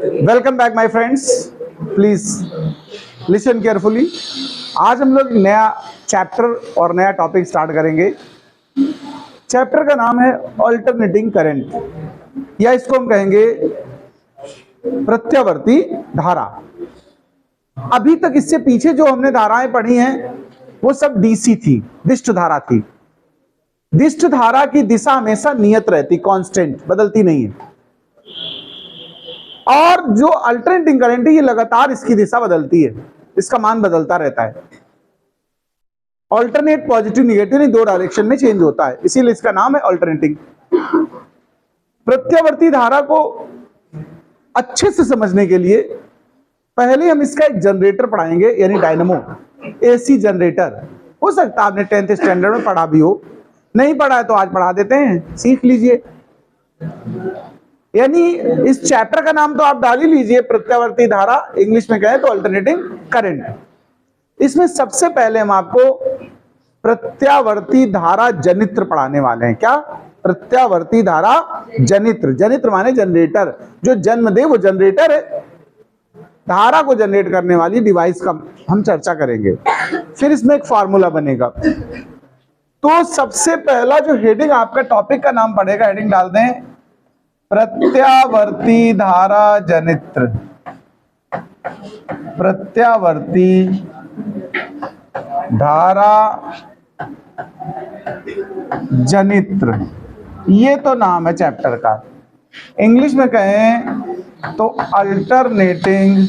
Welcome back my friends, please listen carefully. आज हम लोग नया चैप्टर और नया टॉपिक स्टार्ट करेंगे। चैप्टर का नाम है ऑल्टरनेटिंग करंट, या इसको हम कहेंगे प्रत्यावर्ती धारा। अभी तक इससे पीछे जो हमने धाराएं पढ़ी हैं वो सब डीसी थी, दिष्ट धारा थी। दिष्ट धारा की दिशा हमेशा नियत रहती, कांस्टेंट, बदलती नहीं है। और जो अल्टरनेटिंग करंट है ये लगातार इसकी दिशा बदलती है, इसका मान बदलता रहता है। ऑल्टरनेट पॉजिटिव निगेटिव नहीं, दो डायरेक्शन में चेंज होता है, इसीलिए इसका नाम है ऑल्टरनेटिंग। प्रत्यावर्ती धारा को अच्छे से समझने के लिए पहले हम इसका एक जनरेटर पढ़ाएंगे, यानी डायनेमो, एसी जनरेटर। हो सकता है आपने 10th स्टैंडर्ड में पढ़ा भी हो, नहीं पढ़ा है तो आज पढ़ा देते हैं, सीख लीजिए। यानी इस चैप्टर का नाम तो आप डाल ही लीजिए, प्रत्यावर्ती धारा, इंग्लिश में कहें तो अल्टरनेटिंग करंट। इसमें सबसे पहले हम आपको प्रत्यावर्ती धारा जनित्र पढ़ाने वाले हैं। क्या? प्रत्यावर्ती धारा जनित्र। जनित्र माने जनरेटर, जो जन्म दे वो जनरेटर है। धारा को जनरेट करने वाली डिवाइस का हम चर्चा करेंगे, फिर इसमें एक फार्मूला बनेगा। तो सबसे पहला जो हेडिंग आपका टॉपिक का नाम पड़ेगा, हेडिंग डाल दें प्रत्यावर्ती धारा जनित्र। प्रत्यावर्ती धारा जनित्र, ये तो नाम है चैप्टर का। इंग्लिश में कहें तो अल्टरनेटिंग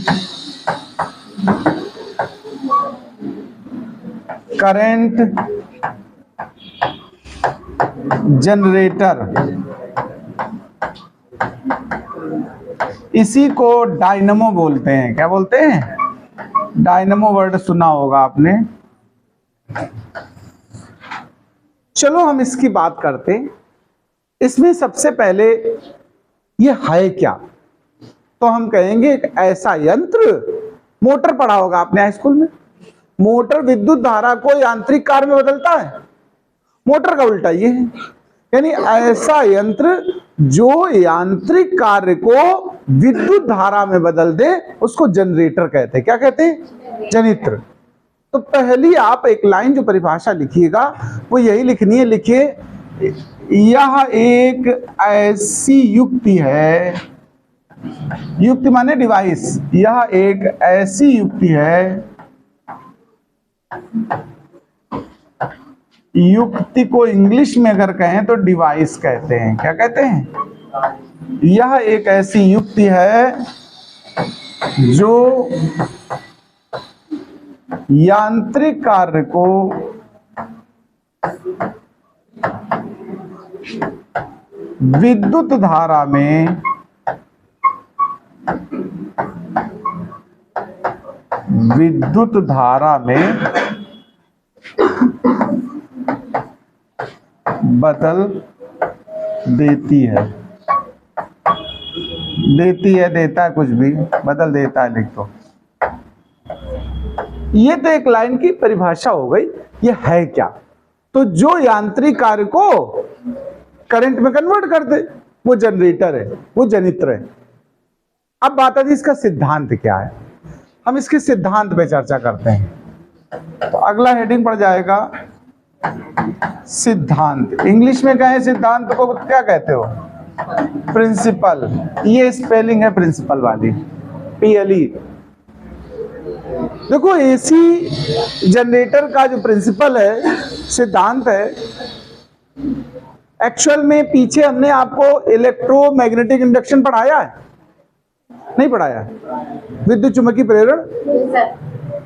करंट जनरेटर, इसी को डायनेमो बोलते हैं। क्या बोलते हैं? डायनेमो वर्ड सुना होगा आपने। चलो हम इसकी बात करते हैं। इसमें सबसे पहले ये है क्या, तो हम कहेंगे एक ऐसा यंत्र, मोटर पढ़ा होगा आपने हाई स्कूल में, मोटर विद्युत धारा को यांत्रिक कार्य में बदलता है। मोटर का उल्टा ये है, यानी ऐसा यंत्र जो यांत्रिक कार्य को विद्युत धारा में बदल दे, उसको जनरेटर कहते हैं। क्या कहते हैं? जनित्र। तो पहली आप एक लाइन जो परिभाषा लिखिएगा वो यही लिखनी है। लिखिए, यह एक ऐसी युक्ति है, युक्ति माने डिवाइस, यह एक ऐसी युक्ति है, युक्ति को इंग्लिश में अगर कहें तो डिवाइस कहते हैं। क्या कहते हैं? यह एक ऐसी युक्ति है जो यांत्रिक कार्य को विद्युत धारा में बदल देती है। देती है, देता है, कुछ भी बदल देता है, लिख दो। ये तो एक लाइन की परिभाषा हो गई। ये है क्या? तो जो यांत्रिक कार्य को करंट में कन्वर्ट कर दे, वो जनरेटर है, वो जनित्र है। अब बात आती है इसका सिद्धांत क्या है। हम इसके सिद्धांत पे चर्चा करते हैं। तो अगला हेडिंग पड़ जाएगा सिद्धांत। इंग्लिश में कहें सिद्धांत को क्या कहते हो? प्रिंसिपल। ये स्पेलिंग है प्रिंसिपल वाली, PLE। देखो, एसी जनरेटर का जो प्रिंसिपल है, सिद्धांत है, एक्चुअल में पीछे हमने आपको इलेक्ट्रोमैग्नेटिक इंडक्शन पढ़ाया है, नहीं पढ़ाया? विद्युत चुंबकीय प्रेरण,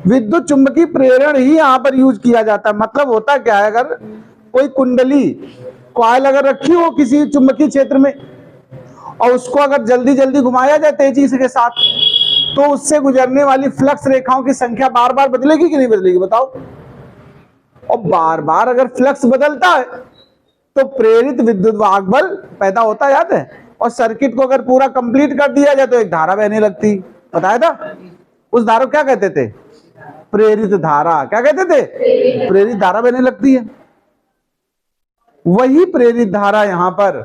विद्युत चुंबकीय प्रेरण ही यहां पर यूज किया जाता है। मतलब होता क्या है, अगर कोई कुंडली, कॉइल अगर रखी हो किसी चुंबकीय क्षेत्र में और उसको अगर जल्दी जल्दी घुमाया जाए तेजी के साथ, तो उससे गुजरने वाली फ्लक्स रेखाओं की संख्या बार बार बदलेगी कि नहीं बदलेगी? बताओ। और बार बार अगर फ्लक्स बदलता है तो प्रेरित विद्युत वाहक बल पैदा होता, याद है? और सर्किट को अगर पूरा कंप्लीट कर दिया जाए तो एक धारा बहने लगती, बताया था? उस धारा को क्या कहते थे? प्रेरित धारा। क्या कहते थे? प्रेरित धारा बहने लगती है। वही प्रेरित धारा यहां पर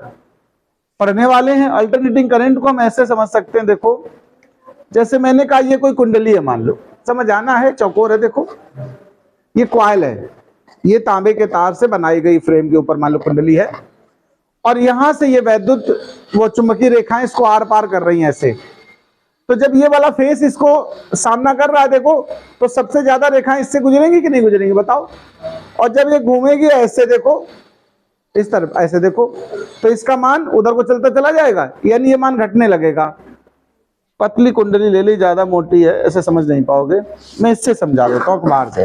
पढ़ने वाले हैं। अल्टरनेटिंग करंट को हम ऐसे समझ सकते हैं, देखो, जैसे मैंने कहा ये कोई कुंडली है, मान लो, समझ आना है, चौकोर है, देखो ये कॉइल है, ये तांबे के तार से बनाई गई फ्रेम के ऊपर मान लो कुंडली है, और यहां से ये वैद्युत वो चुंबकीय रेखाएं इसको आर पार कर रही हैं ऐसे। तो जब ये वाला फेस इसको सामना कर रहा है देखो, तो सबसे ज्यादा रेखाएं इससे गुजरेंगी कि नहीं गुजरेंगी बताओ। और जब ये घूमेगी ऐसे देखो, इस तरफ ऐसे देखो, तो इसका मान उधर को चलता चला जाएगा, यानी ये मान घटने लगेगा। पतली कुंडली ले ली, ज्यादा मोटी है ऐसे समझ नहीं पाओगे, मैं इससे समझा देता हूँ अखबार से।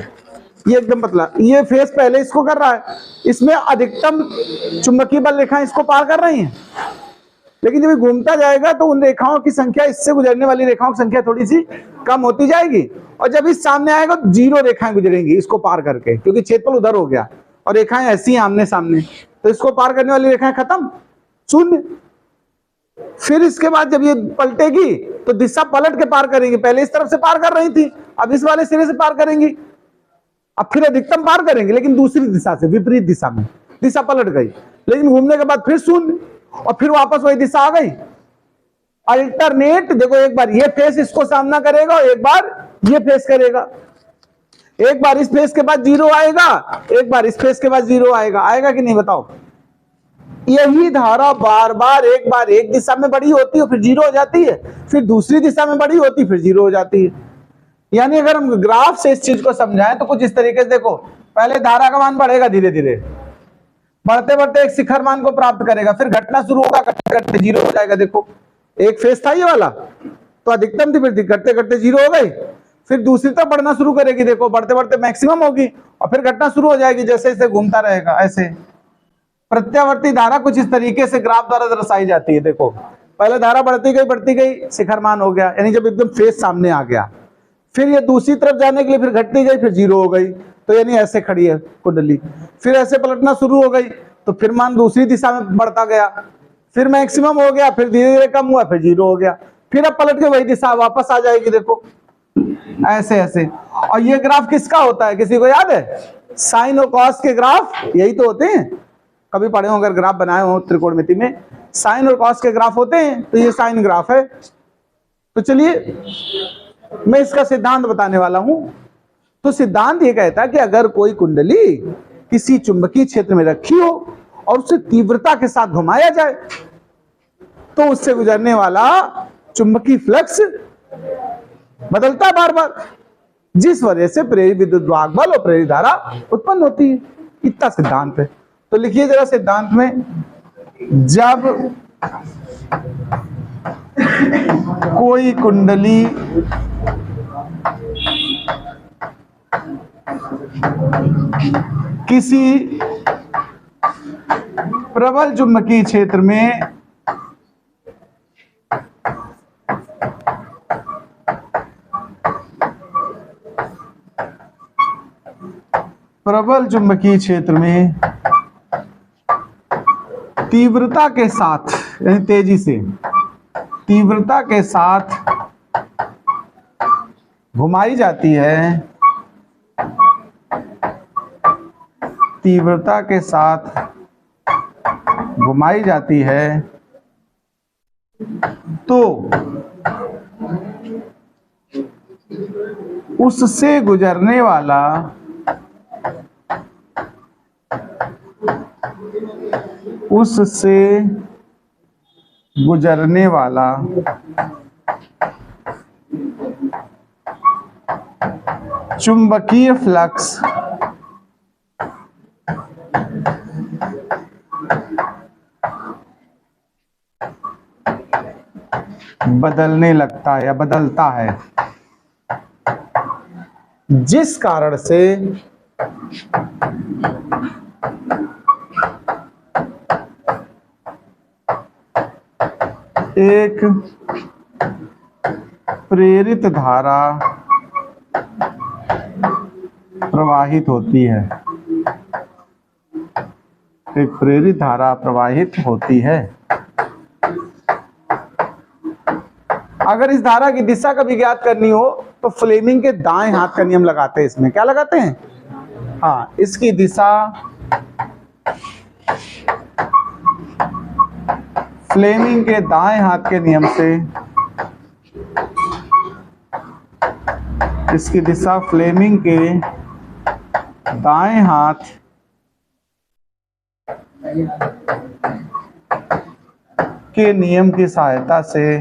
ये एकदम पतला, ये फेस पहले इसको कर रहा है, इसमें अधिकतम चुंबकीय बल रेखाएं इसको पार कर रही हैं, लेकिन जब ये घूमता जाएगा तो उन रेखाओं की संख्या, इससे गुजरने वाली रेखाओं की संख्या थोड़ी सी कम होती जाएगी, और जब इस सामने आएगा तो 0 रेखाएं गुजरेंगी इसको पार करके, क्योंकि क्षेत्रफल उधर हो गया और रेखाएं ऐसी हैं आमने सामने, तो इसको पार करने वाली रेखाएं खत्म, 0। फिर इसके बाद जब ये पलटेगी तो दिशा पलट के पार करेंगी, पहले इस तरफ से पार कर रही थी, अब इस वाले सिरे से पार करेंगी, अब फिर अधिकतम पार करेंगे लेकिन दूसरी दिशा से, विपरीत दिशा में, दिशा पलट गई, लेकिन घूमने के बाद फिर 0 और फिर वापस वही दिशा आ गई। अल्टरनेट देखो, एक बार ये फेस इसको सामना करेगा और एक बार ये फेस करेगा, एक बार इस फेस के बाद 0 आएगा, एक बार इस फेस के बाद 0 आएगा, आएगा कि नहीं बताओ। यही धारा बार बार, एक बार एक दिशा में बड़ी होती है फिर 0 हो जाती है, फिर दूसरी दिशा में बड़ी होती है फिर 0 हो जाती है। यानी अगर हम ग्राफ से इस चीज को समझाएं तो कुछ इस तरीके से देखो, पहले धारा का मान बढ़ेगा धीरे धीरे, बढ़ते बढ़ते एक शिखर मान को प्राप्त करेगा, फिर घटना शुरू होगा, घटते घटते 0 हो जाएगा। देखो एक फेस था ये वाला, तो अधिकतम थी, फिर घटते घटते 0 हो गई, फिर दूसरी तरफ बढ़ना शुरू करेगी, देखो बढ़ते बढ़ते मैक्सिमम होगी और फिर घटना शुरू हो जाएगी, जैसे जैसे घूमता रहेगा ऐसे। प्रत्यावर्ती धारा कुछ इस तरीके से ग्राफ द्वारा दर्शाई जाती है। देखो पहले धारा बढ़ती गई शिखर मान हो गया, यानी जब एकदम फेस सामने आ गया, फिर ये दूसरी तरफ जाने के लिए फिर घटती गई, फिर 0 हो गई, तो यानी ऐसे खड़ी है कुंडली, फिर ऐसे पलटना शुरू हो गई, तो फिर मान दूसरी दिशा में बढ़ता गया, फिर मैक्सिमम हो गया, फिर धीरे धीरे कम हुआ, फिर 0 हो गया, फिर अब पलट के वही दिशा वापस आ जाएगी। देखो ऐसे ऐसे। और ये ग्राफ किसका होता है, किसी को याद है? साइन और कॉस के ग्राफ यही तो होते हैं, कभी पढ़े हो अगर ग्राफ बनाए हो त्रिकोणमिति में, साइन और कॉस के ग्राफ होते हैं, तो ये साइन ग्राफ है। तो चलिए मैं इसका सिद्धांत बताने वाला हूं। तो सिद्धांत ये कहता है कि अगर कोई कुंडली किसी चुंबकीय क्षेत्र में रखी हो और उसे तीव्रता के साथ घुमाया जाए, तो उससे गुजरने वाला चुंबकीय फ्लक्स बदलता है बार बार, जिस वजह से प्रेरित विद्युत वाहक बल और प्रेरित धारा उत्पन्न होती है। इतना सिद्धांत है। तो लिखिए जरा सिद्धांत में, जब कोई कुंडली किसी प्रबल चुंबकीय क्षेत्र में तीव्रता के साथ, यानी तेजी से, तीव्रता के साथ घुमाई जाती है, तीव्रता के साथ घुमाई जाती है, तो उससे गुजरने वाला चुंबकीय फ्लक्स बदलने लगता है या बदलता है, जिस कारण से एक प्रेरित धारा प्रवाहित होती है, एक प्रेरित धारा प्रवाहित होती है। अगर इस धारा की दिशा कभी ज्ञात करनी हो तो फ्लेमिंग के दाएं हाथ का नियम लगाते हैं। इसमें क्या लगाते हैं? हाँ, इसकी दिशा फ्लेमिंग के दाएं हाथ के नियम से इसकी दिशा फ्लेमिंग के दाएं हाथ के नियम की सहायता से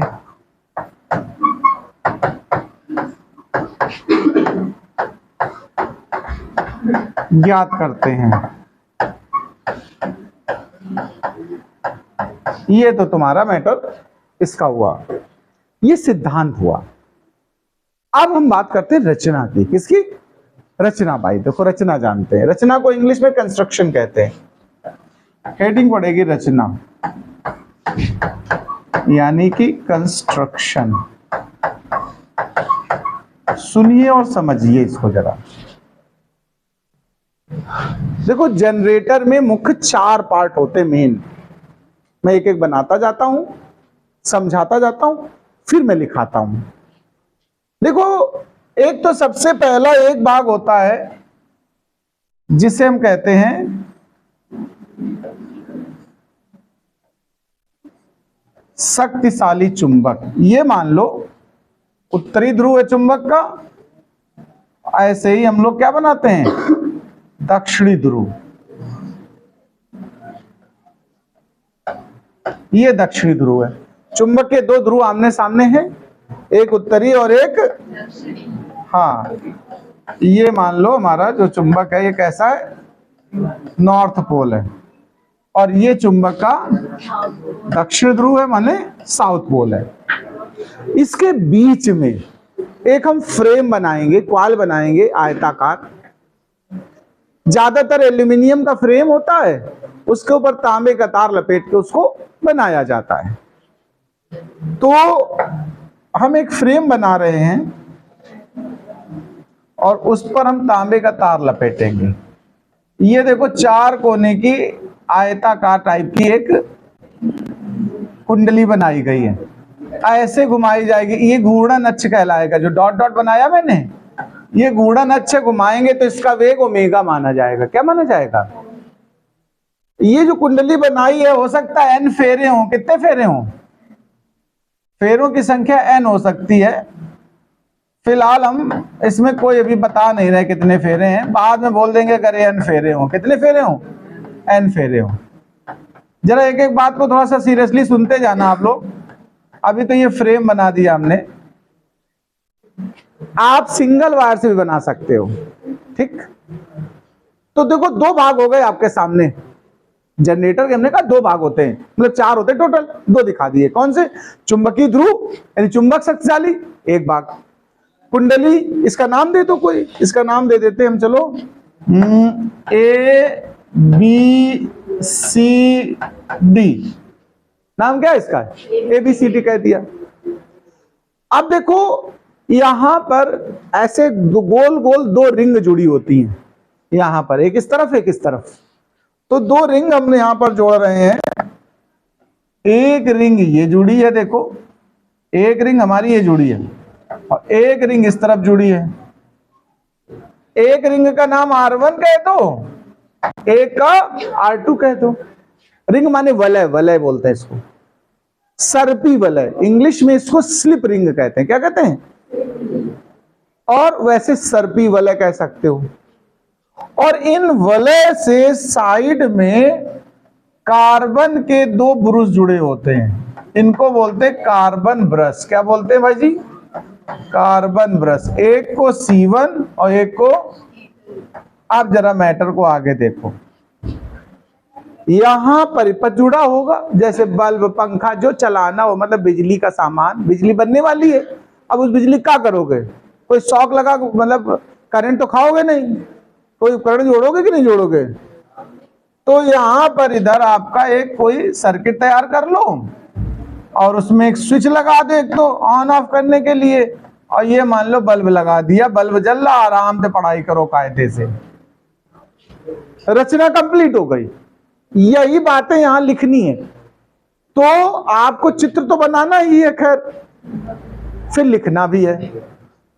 ज्ञात करते हैं। ये तो तुम्हारा मैटर इसका हुआ, ये सिद्धांत हुआ। अब हम बात करते हैं रचना की। किसकी? रचना। भाई देखो, रचना जानते हैं, रचना को इंग्लिश में कंस्ट्रक्शन कहते हैं। हेडिंग पड़ेगी रचना, यानी कि कंस्ट्रक्शन। सुनिए और समझिए इसको जरा। देखो, जनरेटर में मुख्य 4 पार्ट होते मेन। मैं एक एक बनाता जाता हूं, समझाता जाता हूं, फिर मैं लिखाता हूं। देखो, एक तो सबसे पहला एक भाग होता है जिसे हम कहते हैं शक्तिशाली चुंबक। ये मान लो उत्तरी ध्रुव है चुंबक का, ऐसे ही हम लोग क्या बनाते हैं, दक्षिणी ध्रुव। ये दक्षिणी ध्रुव है। चुंबक के 2 ध्रुव आमने सामने हैं, एक उत्तरी और एक हाँ, ये मान लो हमारा जो चुंबक है ये कैसा है, नॉर्थ पोल है, और ये चुंबक का दक्षिण ध्रुव है, माने साउथ पोल है। इसके बीच में एक हम फ्रेम बनाएंगे, क्वाल बनाएंगे आयताकार। ज्यादातर एल्यूमिनियम का फ्रेम होता है, उसके ऊपर तांबे का तार लपेट के उसको बनाया जाता है। तो हम एक फ्रेम बना रहे हैं और उस पर हम तांबे का तार लपेटेंगे। ये देखो 4 कोने की आयताकार टाइप की एक कुंडली बनाई गई है, ऐसे घुमाई जाएगी। ये घूर्णन अक्ष कहलाएगा। जो डॉट डॉट बनाया मैंने, ये घूर्णन अक्ष घुमाएंगे तो इसका वेग ओमेगा माना जाएगा। क्या माना जाएगा? ये जो कुंडली बनाई है, हो सकता है n फेरे हों। कितने फेरे हों? फेरों की संख्या n हो सकती है। फिलहाल हम इसमें कोई अभी बता नहीं रहे कितने फेरे हैं, बाद में बोल देंगे अगर n फेरे हों। कितने फेरे हों? n फेरे हों। जरा एक एक बात को थोड़ा सा सीरियसली सुनते जाना आप लोग। अभी तो ये फ्रेम बना दिया हमने, आप सिंगल वायर से भी बना सकते हो। ठीक, तो देखो 2 भाग हो गए आपके सामने। जनरेटर के हमने कहा 2 भाग होते हैं, मतलब 4 होते हैं टोटल, 2 दिखा दिए। कौन से? चुंबकीय ध्रुव यानी चुंबक शक्तिशाली एक भाग, कुंडली। इसका नाम दे दो कोई, इसका नाम दे देते हम, चलो A B C D। नाम क्या है इसका? ABCD कह दिया। अब देखो यहां पर ऐसे गोल गोल 2 रिंग जुड़ी होती हैं, यहां पर एक इस तरफ एक इस तरफ। तो 2 रिंग हम यहां पर जोड़ रहे हैं। एक रिंग ये जुड़ी है, देखो एक रिंग हमारी ये जुड़ी है, और एक रिंग इस तरफ जुड़ी है। एक रिंग का नाम R1 कह दो, एक का R2 कह दो। रिंग माने वलय, वलय बोलते हैं इसको, सर्पी वलय। इंग्लिश में इसको स्लिप रिंग कहते हैं। क्या कहते हैं? और वैसे सर्पी वलय कह सकते हो। और इन वलय से साइड में कार्बन के 2 ब्रुश जुड़े होते हैं, इनको बोलते हैं कार्बन ब्रश। क्या बोलते हैं भाई जी? Carbon brush. एक को C1 और एक को, आप जरा मैटर को आगे देखो, यहां परिपथ जुड़ा होगा, जैसे बल्ब पंखा जो चलाना हो, मतलब बिजली का सामान। बिजली बनने वाली है, अब उस बिजली क्या करोगे? कोई शॉक लगा, मतलब करंट तो खाओगे नहीं, कोई उपकरण जोड़ोगे कि नहीं जोड़ोगे? तो यहां पर इधर आपका एक कोई सर्किट तैयार कर लो और उसमें एक स्विच लगा दो, एक तो ऑन ऑफ करने के लिए, और ये मान लो बल्ब लगा दिया, बल्ब जल रहा, आराम से पढ़ाई करो कायदे से। रचना कंप्लीट हो गई। यही बातें यहां लिखनी है। तो आपको चित्र तो बनाना ही है, खैर फिर लिखना भी है।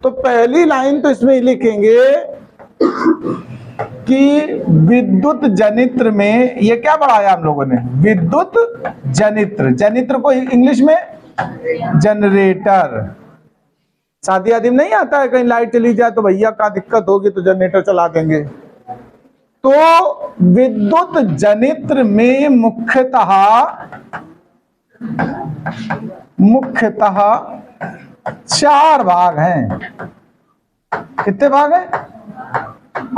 तो पहली लाइन तो इसमें लिखेंगे कि विद्युत जनित्र में, ये क्या पढ़ाया हम लोगों ने? विद्युत जनित्र। जनित्र को इंग्लिश में जनरेटर। शादी आदि में नहीं आता है, कहीं लाइट चली जाए तो भैया का दिक्कत होगी तो जनरेटर चला देंगे। तो विद्युत जनित्र में मुख्यतः 4 भाग हैं। कितने भाग हैं?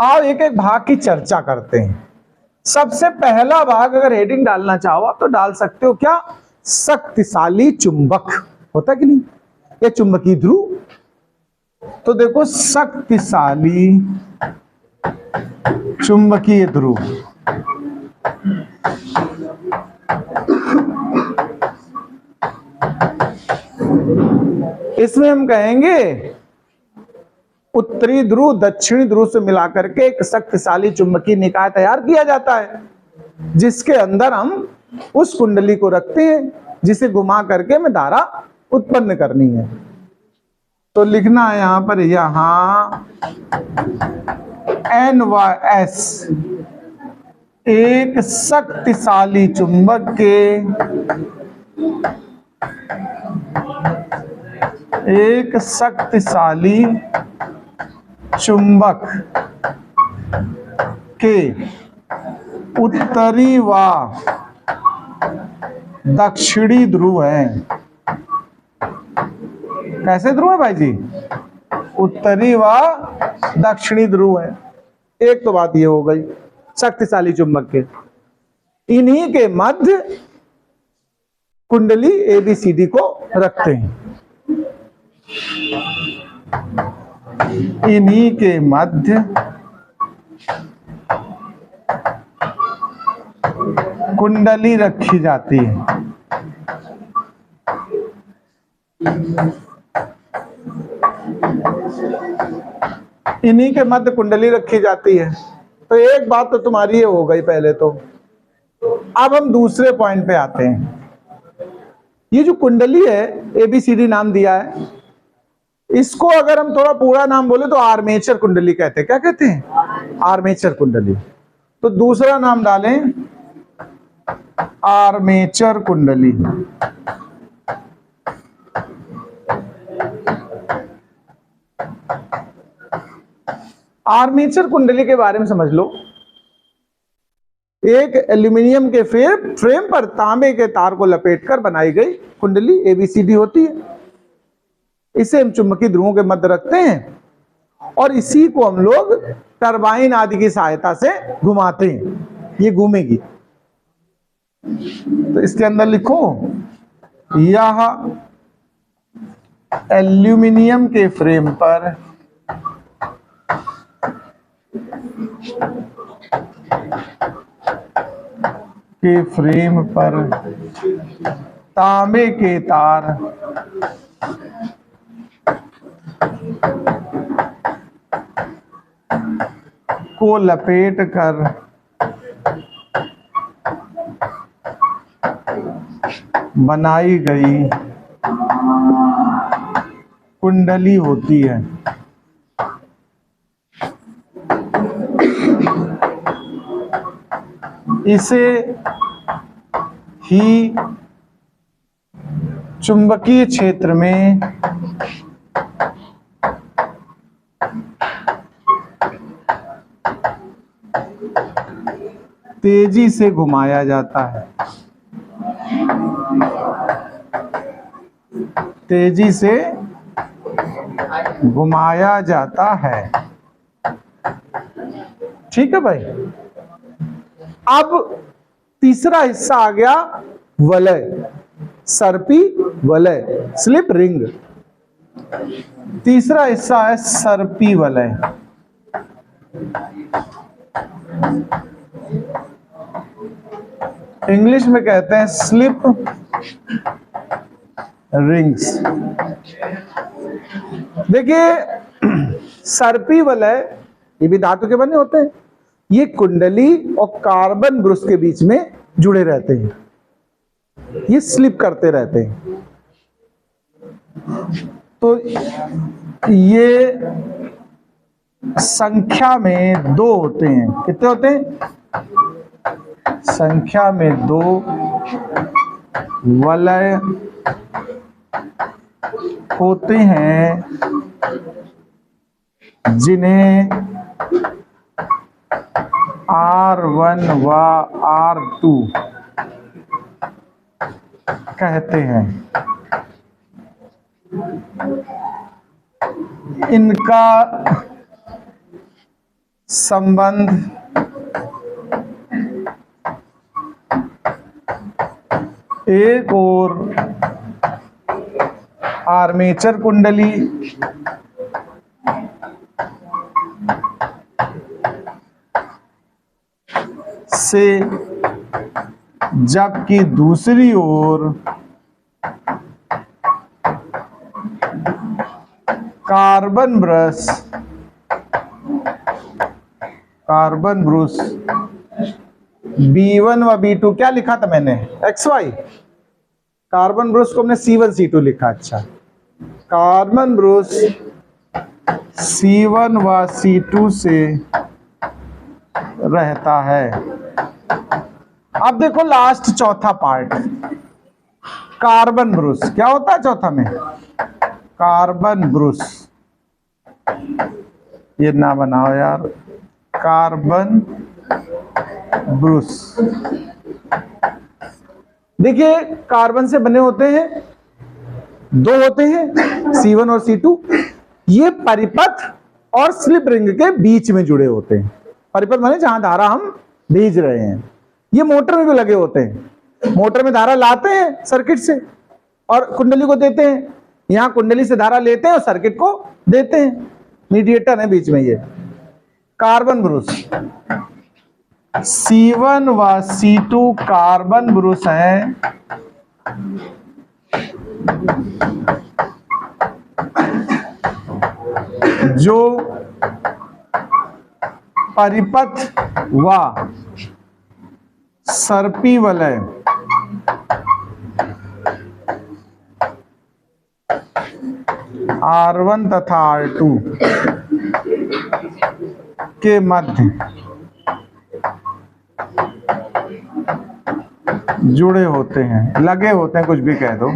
आओ एक एक भाग की चर्चा करते हैं। सबसे पहला भाग अगर हेडिंग डालना चाहो आप तो डाल सकते हो, क्या? शक्तिशाली चुंबक। होता कि नहीं? ये चुंबकीय ध्रुव। तो देखो, शक्तिशाली चुंबकीय ध्रुव, इसमें हम कहेंगे उत्तरी ध्रुव दक्षिणी ध्रुव से मिलाकर के एक शक्तिशाली चुंबकीय निकाय तैयार किया जाता है, जिसके अंदर हम उस कुंडली को रखते हैं जिसे घुमा करके हमें धारा उत्पन्न करनी है। तो लिखना है यहां पर, यहां NYS एक शक्तिशाली चुंबक के उत्तरी व दक्षिणी ध्रुव हैं। कैसे ध्रुव है भाई जी? उत्तरी व दक्षिणी ध्रुव है। एक तो बात ये हो गई शक्तिशाली चुंबक के। इन्हीं के मध्य कुंडली ABCD को रखते हैं। इन्हीं के मध्य कुंडली रखी जाती है। इन्हीं के मध्य कुंडली रखी जाती है। तो एक बात तो तुम्हारी ये हो गई पहले तो। अब हम दूसरे पॉइंट पे आते हैं। ये जो कुंडली है, ABCD नाम दिया है, इसको अगर हम थोड़ा पूरा नाम बोले तो आर्मेचर कुंडली कहते हैं। क्या कहते हैं? आर्मेचर कुंडली। तो दूसरा नाम डालें आर्मेचर कुंडली। आर्मेचर कुंडली के बारे में समझ लो। एक एल्यूमिनियम के फ्रेम पर तांबे के तार को लपेटकर बनाई गई कुंडली ABCD होती है। इसे हम चुंबकीय ध्रुवों के मध्य रखते हैं और इसी को हम लोग टरबाइन आदि की सहायता से घुमाते हैं। ये घूमेगी। तो इसके अंदर लिखो, यह एल्यूमिनियम के फ्रेम पर तांबे के तार को लपेट कर बनाई गई कुंडली होती है। इसे ही चुंबकीय क्षेत्र में तेजी से घुमाया जाता है। तेजी से घुमाया जाता है। ठीक है भाई। अब तीसरा हिस्सा आ गया वलय, सर्पी वलय, स्लिप रिंग। तीसरा हिस्सा है सर्पी वलय। इंग्लिश में कहते हैं स्लिप रिंग्स। देखिए, सर्पी वलय ये भी धातु के बने होते हैं। ये कुंडली और कार्बन ब्रुश के बीच में जुड़े रहते हैं। ये स्लिप करते रहते हैं। तो ये संख्या में 2 होते हैं। कितने होते हैं? संख्या में 2 वलय होते हैं जिन्हें R1 व R2 कहते हैं। इनका संबंध एक और आर्मेचर कुंडली से, जबकि दूसरी ओर कार्बन ब्रश B1 व B2, क्या लिखा था मैंने, XY, कार्बन ब्रश को हमने C1 C2 लिखा। अच्छा, कार्बन ब्रश C1 व C2 से रहता है। अब देखो लास्ट चौथा पार्ट, कार्बन ब्रश क्या होता है चौथा में, कार्बन ब्रश, ये ना बनाओ यार, कार्बन ब्रश। देखिए कार्बन से बने होते हैं, दो होते हैं, C1 और C2। ये परिपथ और स्लिप रिंग के बीच में जुड़े होते हैं। परिपथ माने जहां धारा हम भेज रहे हैं। ये मोटर में भी लगे होते हैं, मोटर में धारा लाते हैं सर्किट से और कुंडली को देते हैं। यहां कुंडली से धारा लेते हैं और सर्किट को देते हैं, मीडिएटर है बीच में। ये कार्बन ब्रश C1 व C2 कार्बन ब्रश है जो परिपथ व सर्पी वलय R1 तथा R2 के मध्य जुड़े होते हैं, लगे होते हैं, कुछ भी कह दो।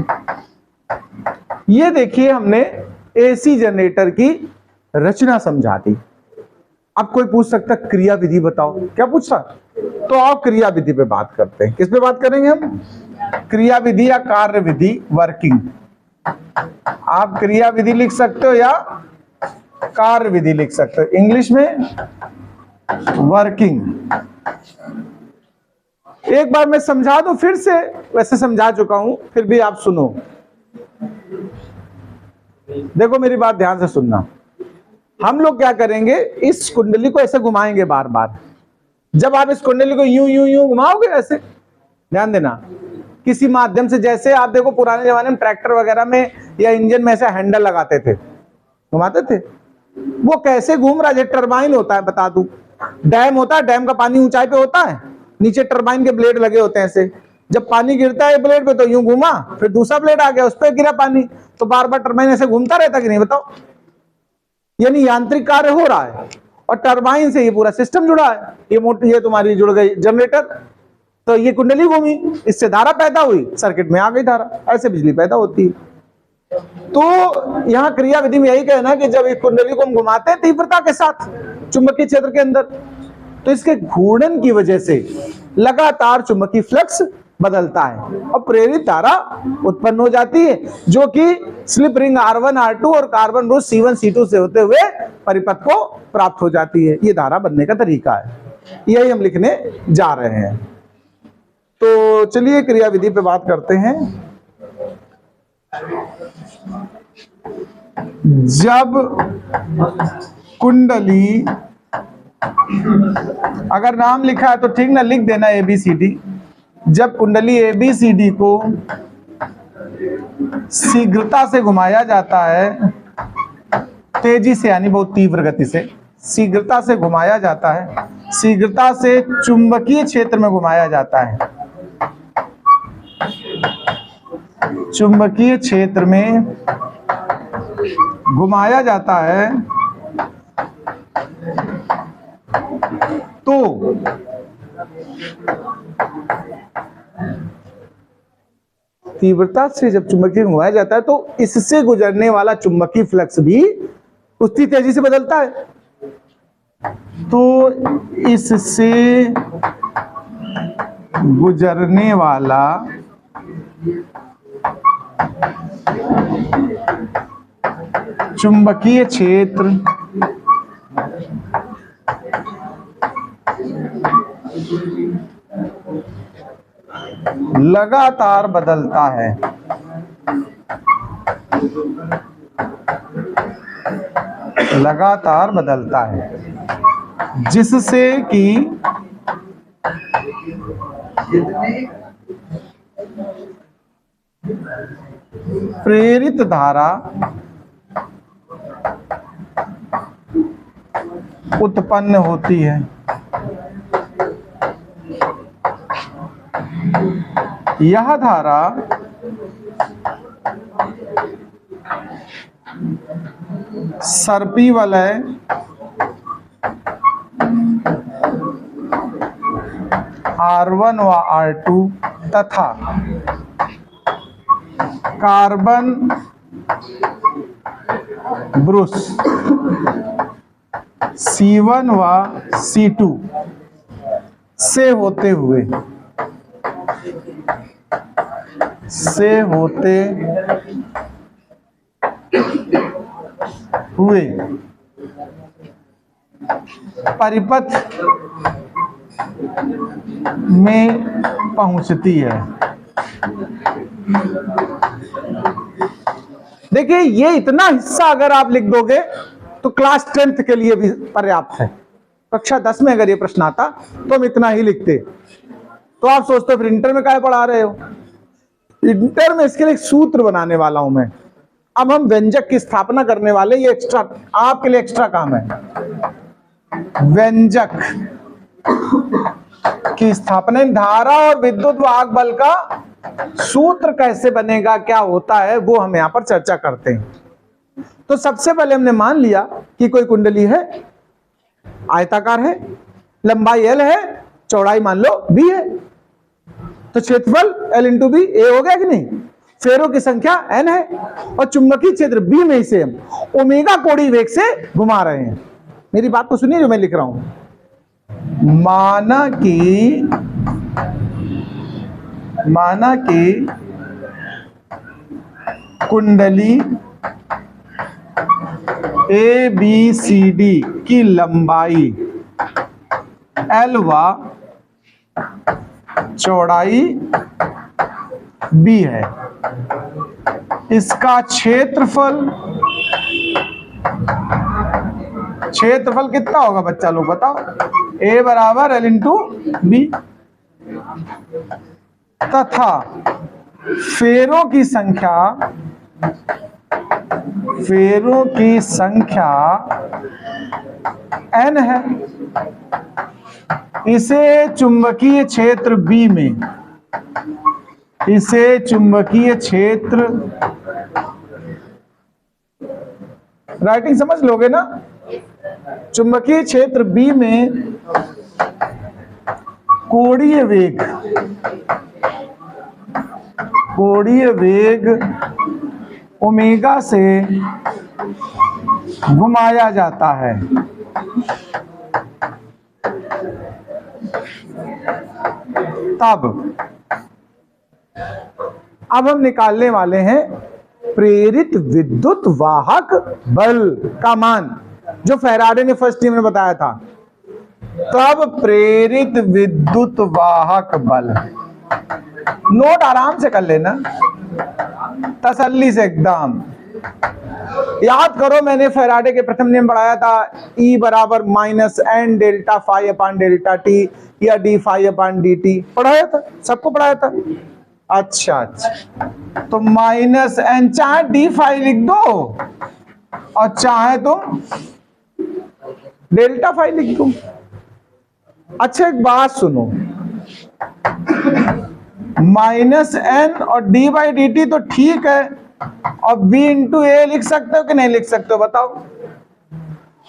ये देखिए हमने AC जनरेटर की रचना समझा दी। अब कोई पूछ सकता क्रिया विधि बताओ, क्या पूछा, तो आप क्रिया विधि पे बात करते हैं। किस पे बात करेंगे हम, क्रिया विधि या कार्य विधि, वर्किंग। आप क्रिया विधि लिख सकते हो या कार्य विधि लिख सकते हो, इंग्लिश में वर्किंग। एक बार मैं समझा दूं फिर से, वैसे समझा चुका हूं फिर भी आप सुनो। देखो मेरी बात ध्यान से सुनना। हम लोग क्या करेंगे, इस कुंडली को ऐसे घुमाएंगे बार बार। जब आप इस कुंडली को यूं यूं यूं घुमाओगे ऐसे, ध्यान देना, किसी माध्यम से, जैसे आप देखो पुराने जमाने में ट्रैक्टर वगैरह में या इंजन में ऐसे हैंडल लगाते थे, घुमाते थे। वो कैसे घूम रहा है, टरबाइन होता है, बता दूं, डैम होता है, डैम का पानी ऊंचाई पे होता है, नीचे टरबाइन के ब्लेड लगे होते हैं ऐसे। जब पानी गिरता है ब्लेड पे तो यूं घूमा, फिर दूसरा ब्लेड आ गया, उस पर गिरा पानी, तो बार बार टरबाइन ऐसे घूमता रहता कि नहीं, बताओ। यानी यांत्रिक कार्य हो रहा है और टरबाइन से ये पूरा सिस्टम जुड़ा है। ये मोटर, ये तुम्हारी जुड़ गई जनरेटर, तो ये कुंडली घूमी, इससे धारा पैदा हुई, सर्किट में आ गई धारा, ऐसे बिजली पैदा होती है। तो यहाँ क्रिया विधि में यही कहना है कि जब इस कुंडली को हम घुमाते हैं तीव्रता के साथ चुंबकीय क्षेत्र के अंदर, तो इसके घूर्णन की वजह से लगातार चुंबकीय फ्लक्स बदलता है और प्रेरित धारा उत्पन्न हो जाती है, जो कि स्लिप रिंग R1 R2 और कार्बन ब्रश C1 C2 से होते हुए परिपथ को प्राप्त हो जाती है। ये धारा बनने का तरीका है, यही हम लिखने जा रहे हैं। तो चलिए क्रिया विधि पे बात करते हैं। जब कुंडली, अगर नाम लिखा है तो ठीक ना, लिख देना ABCD। जब कुंडली ABCD को शीघ्रता से घुमाया जाता है, तेजी से यानी बहुत तीव्र गति से, शीघ्रता से घुमाया जाता है, शीघ्रता से चुंबकीय क्षेत्र में घुमाया जाता है, चुंबकीय क्षेत्र में घुमाया जाता है, तो तीव्रता से जब चुंबकीय घुमाया जाता है तो इससे गुजरने वाला चुंबकीय फ्लक्स भी उतनी तेजी से बदलता है। तो इससे गुजरने वाला चुंबकीय क्षेत्र लगातार बदलता है। लगातार बदलता है, जिससे कि प्रेरित धारा उत्पन्न होती है। यह धारा सर्पी वलय R1 व R2 तथा कार्बन ब्रुश C1 व C2 से होते हुए परिपथ में पहुंचती है। देखिए, ये इतना हिस्सा अगर आप लिख दोगे तो क्लास 10th के लिए भी पर्याप्त है। कक्षा 10 में अगर ये प्रश्न आता तो हम इतना ही लिखते। तो आप सोचते हो फिर इंटर में क्या पढ़ा रहे हो? इंटर में इसके लिए एक सूत्र बनाने वाला हूं मैं। अब हम व्यंजक की स्थापना करने वाले, ये एक्स्ट्रा आपके लिए एक्स्ट्रा काम है। व्यंजक की स्थापना, धारा और विद्युत वाहक बल का सूत्र कैसे बनेगा, क्या होता है, वो हम यहां पर चर्चा करते हैं। तो सबसे पहले हमने मान लिया कि कोई कुंडली है, आयताकार है, लंबाई L है, चौड़ाई मान लो B है, तो क्षेत्रफल L इंटू B A हो गया कि नहीं? फेरों की संख्या N है और चुंबकीय क्षेत्र B में इसे हम ओमेगा कोणीय वेग से घुमा रहे हैं। मेरी बात को सुनिए जो मैं लिख रहा हूं। माना कि कुंडली ABCD की लंबाई L व चौड़ाई B है। इसका क्षेत्रफल कितना होगा बच्चा लोग बताओ? A बराबर L इंटू B तथा फेरों की संख्या N है। इसे चुंबकीय क्षेत्र B में, राइटिंग समझ लोगे ना? चुंबकीय क्षेत्र B में कोणीय वेग ओमेगा से घुमाया जाता है। अब हम निकालने वाले हैं प्रेरित विद्युत वाहक बल का मान, जो फैराडे ने फर्स्ट ईयर में बताया था। तब प्रेरित विद्युत वाहक बल, नोट आराम से कर लेना, तसल्ली से एकदम याद करो। मैंने फैराडे के प्रथम नियम पढ़ाया था, E बराबर minus N delta phi upon delta T या D phi upon D T पढ़ाया था, सबको पढ़ाया था। अच्छा, तो माइनस एन, चाहे डी फाई लिख दो और चाहे तो डेल्टा फाई लिख दो। अच्छा, एक बात सुनो, माइनस एन और डी बाई डी टी तो ठीक है, और बी इंटू ए लिख सकते हो कि नहीं लिख सकते हो बताओ?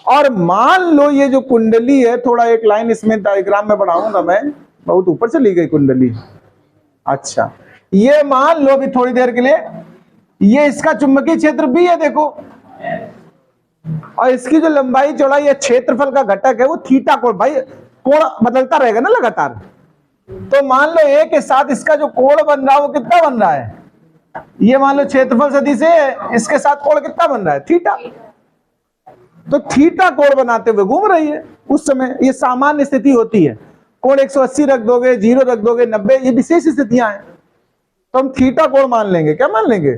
और मान लो ये जो कुंडली है, थोड़ा एक लाइन इसमें डायग्राम में बढ़ाऊंगा मैं, बहुत ऊपर चली गई कुंडली। अच्छा, ये मान लो अभी थोड़ी देर के लिए, ये इसका चुंबकीय क्षेत्र B है देखो, और इसकी जो लंबाई चौड़ाई है क्षेत्रफल का घटक है वो थीटा कोण, भाई कोण बदलता रहेगा ना लगातार, तो मान लो A के साथ इसका जो कोण बन रहा है वो कितना बन रहा है, ये मान लो क्षेत्रफल सदिश है, इसके साथ कोण कितना बन रहा है, थीटा। तो थीटा कोण बनाते हुए घूम रही है उस समय, ये सामान्य स्थिति होती है। कोण 180 रख दोगे, 0 रख दोगे, 90, ये विशेष स्थितियां हैं, तो हम थीटा कोण मान लेंगे। क्या मान लेंगे?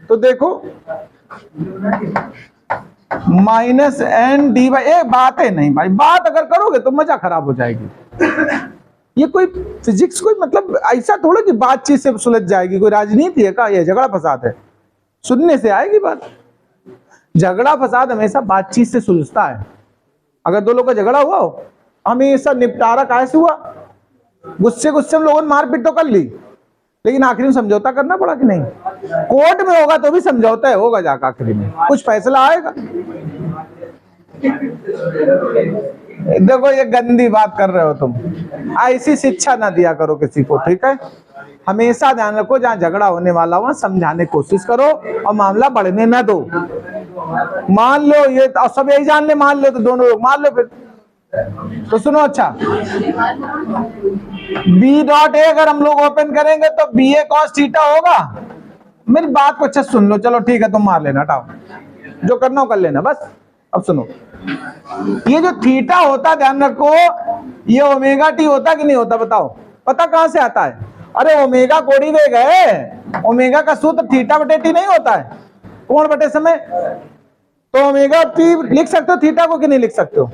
तो देखो -ND बाई, एक बात है नहीं भाई, बात अगर करोगे तो मजा खराब हो जाएगी। ये कोई फिजिक्स कोई मतलब ऐसा थोड़ा कि बातचीत से सुलझ जाएगी, कोई राजनीति है का, ये झगड़ा फसाद है, सुनने से आएगी बात। झगड़ा फसाद हमेशा बातचीत से सुलझता है। अगर दो लोग का झगड़ा हुआ हो, हमेशा निपटारा कैसे हुआ, गुस्से गुस्से में लोगों ने मारपीट तो कर ली, लेकिन आखिरी में समझौता करना पड़ा कि नहीं? कोर्ट में होगा तो भी समझौता होगा, जाकर आखिरी में कुछ फैसला आएगा। देखो ये गंदी बात कर रहे हो तुम, ऐसी शिक्षा ना दिया करो किसी को, ठीक है? हमेशा ध्यान रखो, जहां झगड़ा होने वाला हो समझाने की कोशिश करो और मामला बढ़ने ना दो। मान लो ये सब यही जान ले, मान लो तो दोनों लोग मान लो, फिर तो सुनो। अच्छा B डॉट A अगर हम लोग ओपन करेंगे तो BA cos थीटा होगा। मेरी बात को अच्छा सुन लो, चलो ठीक है तुम मार लेना, हटाओ जो करना हो कर लेना, बस। अब सुनो, ये जो थीटा होता, ध्यान रखो, ये ओमेगा टी होता कि नहीं होता, बताओ? पता कहां से आता है? अरे ओमेगा कोणीय वेग है, ओमेगा का सूत्र थीटा बटे टी नहीं होता है, कोण बटे समय। तो ओमेगा टी लिख सकते हो थीटा को कि नहीं लिख सकते हो?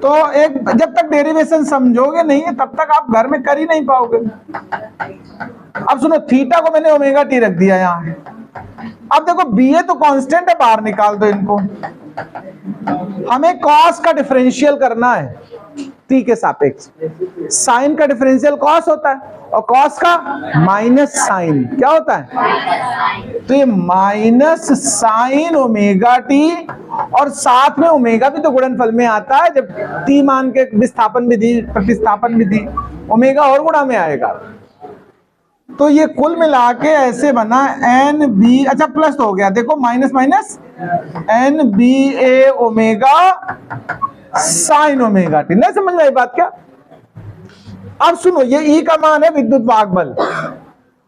तो एक जब तक डेरिवेशन समझोगे नहीं है तब तक आप घर में कर ही नहीं पाओगे। अब सुनो, थीटा को मैंने ओमेगा टी रख दिया यहां। अब देखो BA तो कांस्टेंट है, बाहर निकाल दो इनको। हमें कॉस का डिफरेंशियल करना है T के सापेक्ष। साइन का डिफरेंशियल कॉस होता है और कॉस का माइनस साइन क्या होता है? तो ये माइनस साइन ओमेगा टी, और साथ में ओमेगा भी तो गुणनफल में आता है, जब T मान के विस्थापन विधि प्रतिस्थापन विधि, ओमेगा और गुणा में आएगा। तो ये कुल मिला के ऐसे बना NB, अच्छा प्लस हो गया, देखो minus minus NBA omega sine omega T. नहीं समझ में आई बात क्या? अब सुनो, ये E का मान है विद्युत वाहक बल।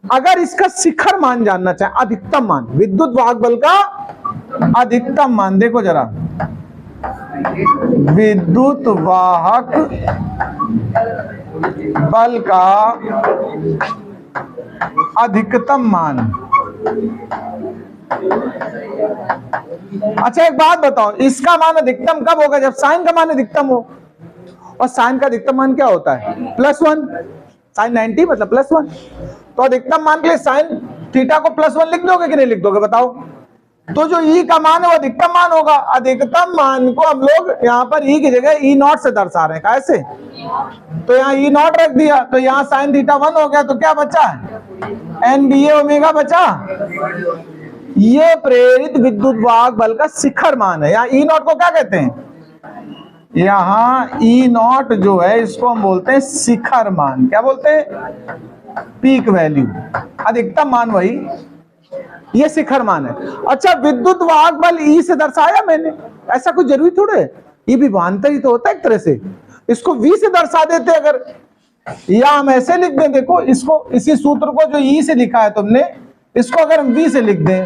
अगर इसका शिखर मान जानना चाहे, अधिकतम मान, विद्युत वाहक बल का अधिकतम मान, देखो जरा, विद्युत वाहक बल का अधिकतम मान। अच्छा एक बात बताओ, इसका मान अधिकतम कब होगा? जब साइन का मान अधिकतम हो, और साइन का अधिकतम मान क्या होता है? +1। साइन 90 मतलब +1। तो अधिकतम मान के लिए साइन थीटा को +1 लिख दोगे कि नहीं लिख दोगे, बताओ? तो जो E का मान है वो अधिकतम मान होगा। अधिकतम मान को हम लोग यहाँ पर E की जगह E0 से दर्शा रहे हैं, कैसे? तो यहाँ E0 रख दिया, तो यहाँ साइन थीटा 1 हो गया, तो क्या बचा? NBA ओमेगा बचा। ये प्रेरित विद्युत वाहक बल का शिखर मान है। यहाँ E0 को क्या कहते हैं? यहाँ E0 जो है इसको हम बोलते हैं शिखर मान। क्या बोलते हैं? पीक वैल्यू, अधिकतम मान वही, ये शिखर मान है। अच्छा विद्युत वाहक बल E से दर्शाया मैंने, ऐसा कुछ जरूरी थोड़ा है, ये भी विभवांतर ही तो होता है एक तरह से। इसको V से दर्शा देते अगर, या हम ऐसे लिख दें, देखो इसको, इसी सूत्र को जो E से लिखा है तुमने, इसको अगर हम V से लिख दें,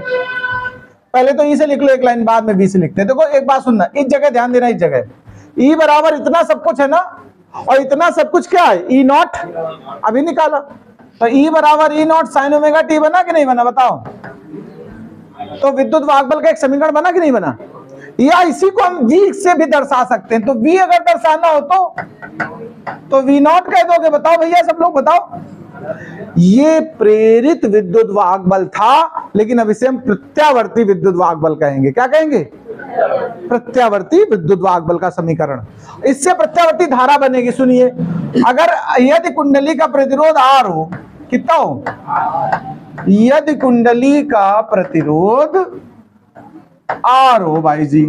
पहले तो E से लिख लो एक लाइन, बाद में V से लिखते हैं। देखो एक बात सुनना, इस जगह ध्यान देना, इस जगह E बराबर इतना सब कुछ है ना, और इतना सब कुछ क्या है? E0 अभी निकाला, तो E बराबर E0 साइन ओमेगा टी बना कि नहीं बना, बताओ? तो विद्युत वाहक बल का एक समीकरण बना कि नहीं बना? या इसी को हम V से भी दर्शा सकते हैं। तो V अगर दर्शाना हो तो V0 कह दोगे, बताओ भैया सब लोग बताओ। ये प्रेरित विद्युत वाहक बल था, लेकिन अब इसे हम प्रत्यावर्ती विद्युत वाहक बल कहेंगे। क्या कहेंगे? प्रत्यावर्ती विद्युत वाहक बल का समीकरण। इससे प्रत्यावर्ती धारा बनेगी। सुनिए, अगर यदि कुंडली का प्रतिरोध R हो, कितना हो? यदि कुंडली का प्रतिरोध R हो भाई जी,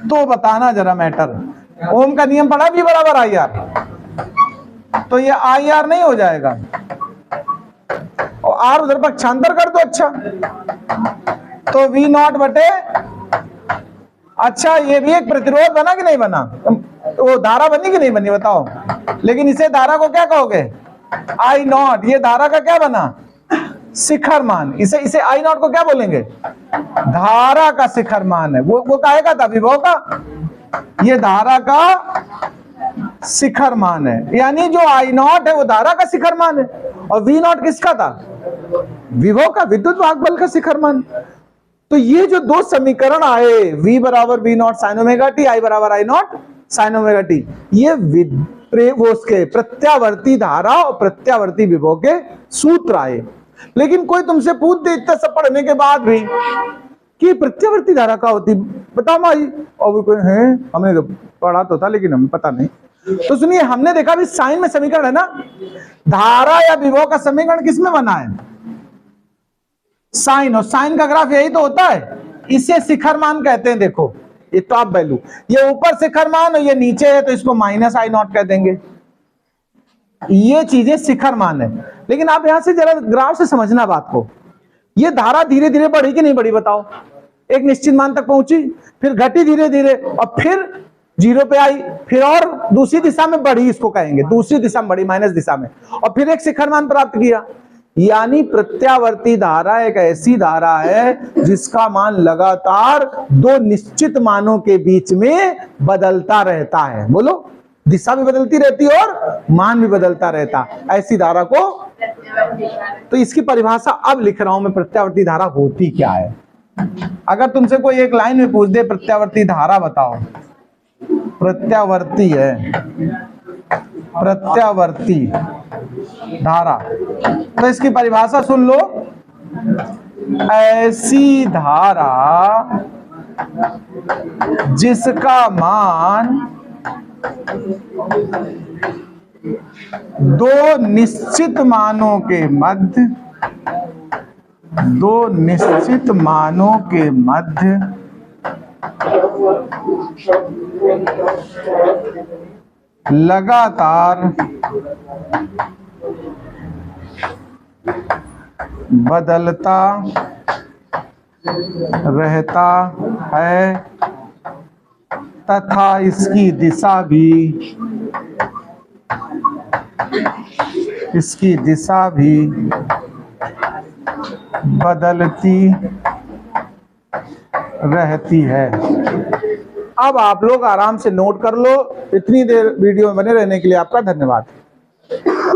तो बताना जरा मैटर। ओम का नियम पढ़ा, V बराबर IR। तो ये आई आर नहीं हो जाएगा, और आर उधर पक्षांतर कर दो। अच्छा, तो वी नॉट बटे, अच्छा ये भी एक प्रतिरोध बना कि नहीं बना, वो धारा बनी कि नहीं बनी बताओ। लेकिन इसे धारा को क्या कहोगे, आई नॉट, ये धारा का क्या बना, शिखर मान। इसे आई नॉट को क्या बोलेंगे, धारा का शिखर मान है। वो काहे का था, विभव का, ये धारा का शिखर मान है। यानी जो आई नॉट है वो धारा का शिखर मान है, और वी नॉट किसका था, विभव का, विद्युत वाहक बल का शिखर मान। तो ये जो दो समीकरण आए, v बराबर v naught sine omega t, I बराबर I naught sine omega t, ये वो उसके प्रत्यावर्ती धारा और प्रत्यावर्ती विभव के सूत्र आए। लेकिन कोई तुमसे पूछ दे इतना सब पढ़ने के बाद भी कि प्रत्यावर्ती धारा क्या होती, बताओ भाई, और भी कोई है, हमने तो पढ़ा तो था लेकिन हमें पता नहीं। तो सुनिए, हमने देखा भी साइन में समीकरण है ना, धारा या विभव का समीकरण किसमें बना है, साइन, और साइन का ग्राफ यही तो होता है, इसे शिखर मान कहते हैं। देखो ये टॉप वैल्यू, ये ऊपर शिखर मान और ये नीचे है, तो इसको माइनस आई नॉट कह देंगे। ये चीजें शिखर मान है। लेकिन आप यहां से जरा ग्राफ से समझना बात को, ये धारा धीरे धीरे बढ़ी कि नहीं बढ़ी बताओ, एक निश्चित मान तक पहुंची, फिर घटी धीरे धीरे, और फिर जीरो पे आई, फिर और दूसरी दिशा में बढ़ी, इसको कहेंगे दूसरी दिशा में बढ़ी, माइनस दिशा में, और फिर एक शिखर मान प्राप्त किया। यानी प्रत्यावर्ती धारा एक ऐसी धारा है जिसका मान लगातार दो निश्चित मानों के बीच में बदलता रहता है। बोलो, दिशा भी बदलती रहती है और मान भी बदलता रहता, ऐसी धारा को। तो इसकी परिभाषा अब लिख रहा हूं मैं, प्रत्यावर्ती धारा होती क्या है। अगर तुमसे कोई एक लाइन में पूछ दे प्रत्यावर्ती धारा बताओ, प्रत्यावर्ती है, प्रत्यावर्ती धारा, तो इसकी परिभाषा सुन लो, ऐसी धारा जिसका मान दो निश्चित मानों के मध्य, दो निश्चित मानों के मध्य लगातार बदलता रहता है तथा इसकी दिशा भी बदलती रहती है। अब आप लोग आराम से नोट कर लो। इतनी देर वीडियो में बने रहने के लिए आपका धन्यवाद।